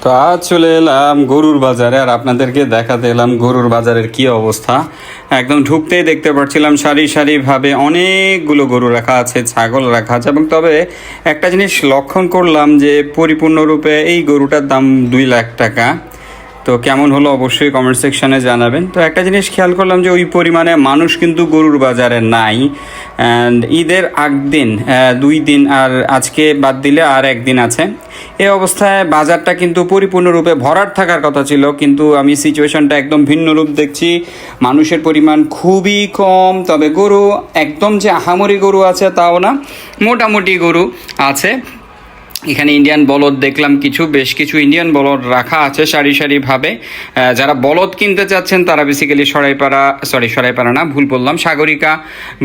তো আজ চলে এলাম গরুর বাজারে, আর আপনাদেরকে দেখাতে এলাম গরুর বাজারের কি অবস্থা। একদম ঢুকতেই দেখতে পাচ্ছিলাম সারি সারিভাবে অনেকগুলো গরু রাখা আছে, ছাগল রাখা আছে। এবং তবে একটা জিনিস লক্ষণ করলাম যে পরিপূর্ণরূপে এই গরুটার দাম 2 লাখ টাকা। তো কেমন হলো অবশ্যই কমেন্ট সেকশানে জানাবেন। তো একটা জিনিস খেয়াল করলাম যে ওই পরিমাণে মানুষ কিন্তু গরুর বাজারে নাই। অ্যান্ড ঈদের দিন 2 দিন, আর আজকে বাদ দিলে আর একদিন আছে। এই অবস্থায় বাজারটা কিন্তু পরিপূর্ণরূপে ভরাট থাকার কথা ছিল, কিন্তু আমি সিচুয়েশনটা একদম ভিন্ন রূপ দেখছি। মানুষের পরিমাণ খুবই কম, তবে গরু একদম যে আহামরি গরু আছে তাও না, মোটামুটি গরু আছে। এখানে ইন্ডিয়ান বলদ দেখলাম, বেশ কিছু ইন্ডিয়ান বলদ রাখা আছে সারি সারিভাবে। যারা বলদ কিনতে চাচ্ছেন তারা বেসিক্যালি সরাইপাড়া না, ভুল বললাম, সাগরিকা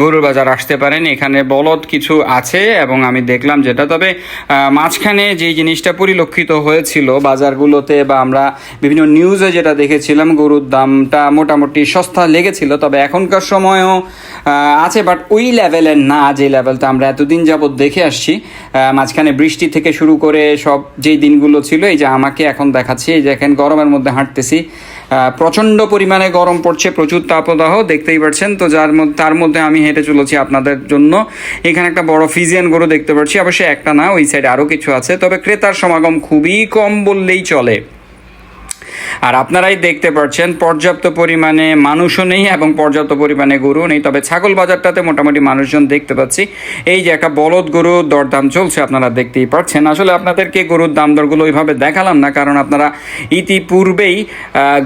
গরুর বাজার আসতে পারেন। এখানে বলদ কিছু আছে এবং আমি দেখলাম যেটা। তবে মাঝখানে যেই জিনিসটা পরিলক্ষিত হয়েছিল বাজারগুলোতে বা আমরা বিভিন্ন নিউজে যেটা দেখেছিলাম, গরুর দামটা মোটামুটি সস্তা লেগেছিল। তবে এখনকার সময়ও আছে, বাট ওই লেভেলের না যে লেভেলটা আমরা এতদিন যাবৎ দেখে আসছি। মাঝখানে বৃষ্টি থেকে শুরু করে সব যেই দিনগুলো ছিল, এই যে আমাকে এখন দেখাচ্ছি, এই যে এখন গরমের মধ্যে হাঁটতেছি, প্রচণ্ড পরিমাণে গরম পড়ছে, প্রচুর তাপদাহ দেখতেই পাচ্ছেন। তো তার মধ্যে আমি হেঁটে চলেছি আপনাদের জন্য। এখানে একটা বড় ফিজিয়ান গরু দেখতে পাচ্ছি, অবশ্যই একটা না, ওই সাইডে আরও কিছু আছে। তবে ক্রেতার সমাগম খুবই কম বললেই চলে। আর আপনারাই দেখতে পাচ্ছেন পর্যাপ্ত পরিমাণে মানুষও নেই এবং পর্যাপ্ত পরিমাণে গরু নেই। তবে ছাগল বাজারটাতে মোটামুটি মানুষজন দেখতে পাচ্ছি। এই যে একটা বলদ গরু দরদাম চলছে, আপনারা দেখতেই পাচ্ছেন। আসলে আপনাদেরকে গরুর দাম দরগুলো ওইভাবে দেখালাম না, কারণ আপনারা ইতিপূর্বেই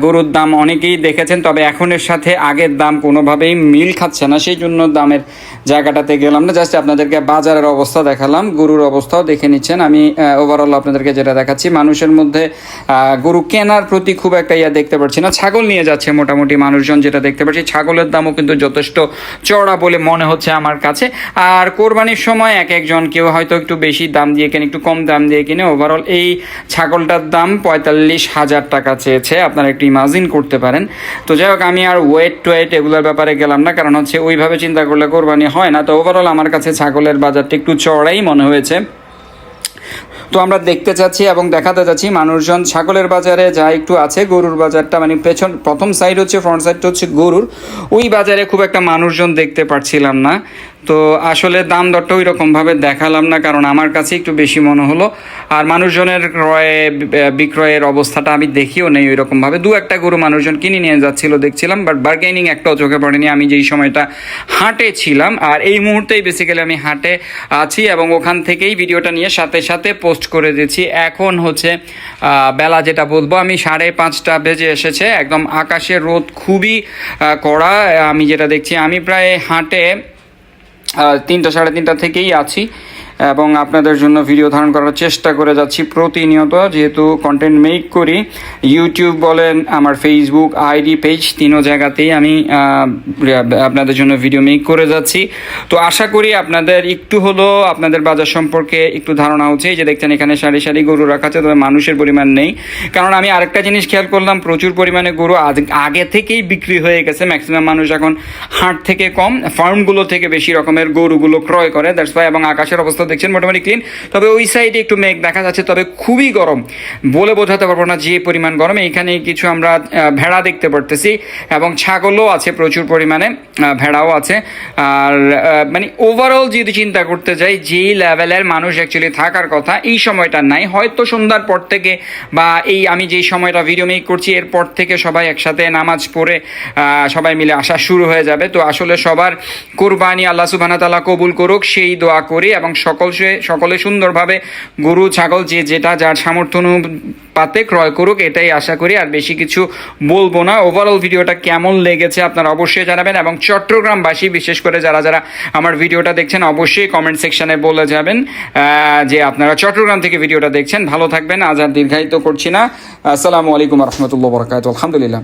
গরুর দাম অনেকেই দেখেছেন। তবে এখনের সাথে আগের দাম কোনোভাবেই মিল খাচ্ছে না, সেই জন্য দামের জায়গাটাতে গেলাম না। জাস্ট আপনাদেরকে বাজারের অবস্থা দেখালাম, গরুর অবস্থাও দেখে নিচ্ছেন। আমি ওভারঅল আপনাদেরকে যেটা দেখাচ্ছি, মানুষের মধ্যে গরু কেনার প্রতি খুব একটা দেখতে পাচ্ছি না। ছাগল নিয়ে যাচ্ছে মোটামুটি মানুষজন, যেটা দেখতে পাচ্ছি। ছাগলের দামও কিন্তু যথেষ্ট চড়া বলে মনে হচ্ছে আমার কাছে। আর কোরবানির সময় একজন কেউ হয়তো একটু বেশি দাম দিয়ে কেনে, একটু কম দাম দিয়ে কিনে। ওভারঅল এই ছাগলটার দাম 45,000 টাকা চেয়েছে, আপনারা একটু ইমাজিন করতে পারেন। তো যাই হোক, আমি আর ওয়েট এগুলোর ব্যাপারে গেলাম না, কারণ হচ্ছে ওইভাবে চিন্তা করলে কোরবানি হয় না। তো ওভারঅল আমার কাছে ছাগলের বাজারটা একটু চড়াই মনে হয়েছে। তো আমরা দেখতে চাচ্ছি এবং দেখাতে চাচ্ছি মানুষজন ছাগলের বাজারে যা একটু আছে। গরুর বাজারটা মানে প্রথম সাইড হচ্ছে, ফ্রন্ট সাইডটা হচ্ছে গরুর, ওই বাজারে খুব একটা মানুষজন দেখতে পাচ্ছিলাম না। তো আসলে দাম দরটা ওই রকমভাবে দেখালাম না, কারণ আমার কাছে একটু বেশি মনে হলো। আর মানুষজনের বিক্রয়ের অবস্থাটা আমি দেখিও নেই ওই রকমভাবে। দু একটা গরু মানুষজন কিনে নিয়ে যাচ্ছিল দেখছিলাম, বাট বার্গেনিং একটাও চোখে পড়েনি আমি যেই সময়টা হাটে ছিলাম। আর এই মুহূর্তেই বেসিক্যালি আমি হাটে আছি এবং ওখান থেকেই ভিডিওটা নিয়ে সাথে সাথে পোস্ট করে দিচ্ছি। এখন হচ্ছে বেলা যেটা বলবো আমি 5:30 বেজে এসেছে, একদম আকাশের রোদ খুবই কড়া। আমি যেটা দেখছি, আমি প্রায় হাটে 3টা 3:30 থেকেই আছি এবং আপনাদের জন্য ভিডিও ধারণ করার চেষ্টা করে যাচ্ছি প্রতিনিয়ত, যেহেতু কন্টেন্ট মেক করি। ইউটিউব বলেন, আমার ফেসবুক আইডি পেজ, তিনও জায়গাতেই আমি আপনাদের জন্য ভিডিও মেক করে যাচ্ছি। তো আশা করি আপনাদের একটু হলো আপনাদের বাজার সম্পর্কে একটু ধারণা হচ্ছে। এই যে দেখছেন এখানে সারি সারি গরু রাখা আছে, তবে মানুষের পরিমাণ নেই। কারণ আমি আরেকটা জিনিস খেয়াল করলাম, প্রচুর পরিমাণে গরু আগে থেকেই বিক্রি হয়ে গেছে। ম্যাক্সিমাম মানুষ এখন হাট থেকে কম, ফার্মগুলো থেকে বেশি রকমের গরুগুলো ক্রয় করে, দ্যাটস ওয়াই। এবং আকাশের অবস্থা দেখছেন মোটামুটি ক্লিন, তবে ওই সাইডে একটু মেঘ দেখা যাচ্ছে। তবে খুবই গরম, বলে বোঝাতে পারবো না যে পরিমাণ গরম। এইখানে কিছু আমরা ভেড়া দেখতে পারতেছি এবং ছাগলও আছে প্রচুর পরিমাণে, ভেড়াও আছে। আর মানে ওভারঅল যদি চিন্তা করতে যাই, যেই লেভেলের মানুষ অ্যাকচুয়ালি থাকার কথা এই সময়টা নাই। হয়তো সন্ধ্যার পর থেকে বা এই আমি যেই সময়টা ভিডিও মেক করছি এরপর থেকে সবাই একসাথে নামাজ পড়ে সবাই মিলে আসা শুরু হয়ে যাবে। তো আসলে সবার কোরবানি আল্লাহ সুবহানাহু ওয়া তাআলা কবুল করুক, সেই দোয়া করি। এবং সকলে সুন্দরভাবে গরু ছাগল যে যেটা যার সামর্থ্য অনুপাতে ক্রয় করুক, এটাই আশা করি। আর বেশি কিছু বলবো না। ওভারঅল ভিডিওটা কেমন লেগেছে আপনারা অবশ্যই জানাবেন, এবং চট্টগ্রামবাসী বিশেষ করে যারা আমার ভিডিওটা দেখছেন অবশ্যই কমেন্ট সেকশনে বলে যাবেন যে আপনারা চট্টগ্রাম থেকে ভিডিওটা দেখছেন। ভালো থাকবেন, আজ আর দীর্ঘায়িত করছি না। আসসালামু আলাইকুম রহমতুল্লাহ বরকাতুহু। আলহামদুলিল্লাহ।